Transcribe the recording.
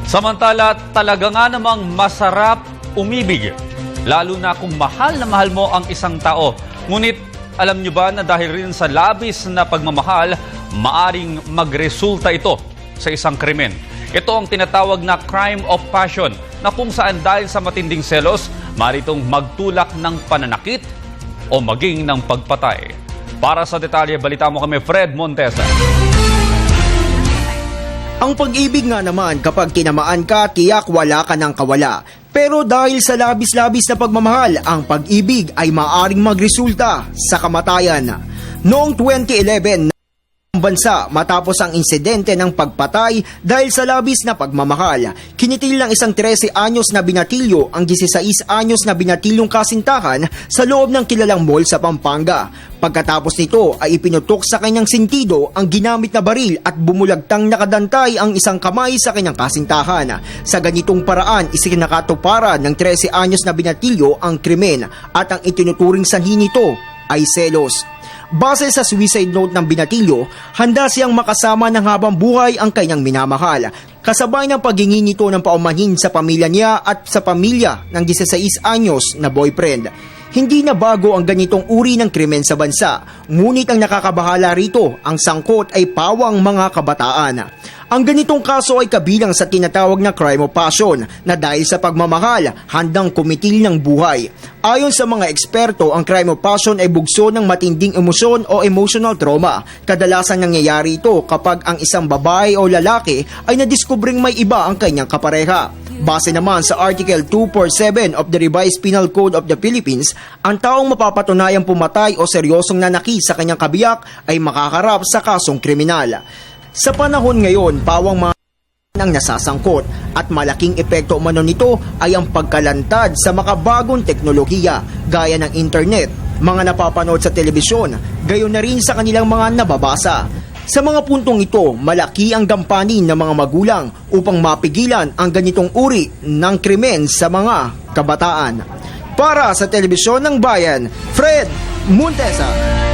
Samantala, talaga nga namang masarap umibig, lalo na kung mahal na mahal mo ang isang tao. Ngunit alam nyo ba na dahil rin sa labis na pagmamahal, maaring magresulta ito sa isang krimen. Ito ang tinatawag na crime of passion, na kung saan dahil sa matinding selos, maritong magtulak ng pananakit o maging ng pagpatay. Para sa detalye, balita mo kami Fred Montesa. Ang pag-ibig nga naman, kapag tinamaan ka, tiyak wala ka ng kawala. Pero dahil sa labis-labis na pagmamahal, ang pag-ibig ay maaaring magresulta sa kamatayan. Noong 2011, ang bansa matapos ang insidente ng pagpatay dahil sa labis na pagmamahal. Kinitil ng isang 13 anyos na binatilyo ang 16 anyos na binatilyong kasintahan sa loob ng kilalang mall sa Pampanga. Pagkatapos nito ay ipinutok sa kanyang sentido ang ginamit na baril at bumulagtang nakadantay ang isang kamay sa kanyang kasintahan. Sa ganitong paraan, isinakatuparan ng 13 anyos na binatilyo ang krimen at ang itinuturing sanhi nito ay selos. Base sa suicide note ng binatilyo, handa siyang makasama ng habang buhay ang kanyang minamahal. Kasabay ng paghingi nito ng paumanhin sa pamilya niya at sa pamilya ng 16 anyos na boyfriend. Hindi na bago ang ganitong uri ng krimen sa bansa, ngunit ang nakakabahala rito, ang sangkot ay pawang mga kabataan. Ang ganitong kaso ay kabilang sa tinatawag na crime of passion na dahil sa pagmamahal, handang kumitil ng buhay. Ayon sa mga eksperto, ang crime of passion ay bugso ng matinding emosyon o emotional trauma. Kadalasan nangyayari ito kapag ang isang babae o lalaki ay nadiskubring may iba ang kanyang kapareha. Base naman sa Article 247 of the Revised Penal Code of the Philippines, ang taong mapapatunayang pumatay o seryosong nanaki sa kanyang kabiyak ay makaharap sa kasong kriminal. Sa panahon ngayon, pawang mga ang nasasangkot at malaking epekto umano nito ay ang pagkalantad sa makabagong teknolohiya gaya ng internet, mga napapanood sa telebisyon, gayon na rin sa kanilang mga nababasa. Sa mga puntong ito, malaki ang gampanin ng mga magulang upang mapigilan ang ganitong uri ng krimen sa mga kabataan. Para sa Telebisyon ng Bayan, Fred Montesa.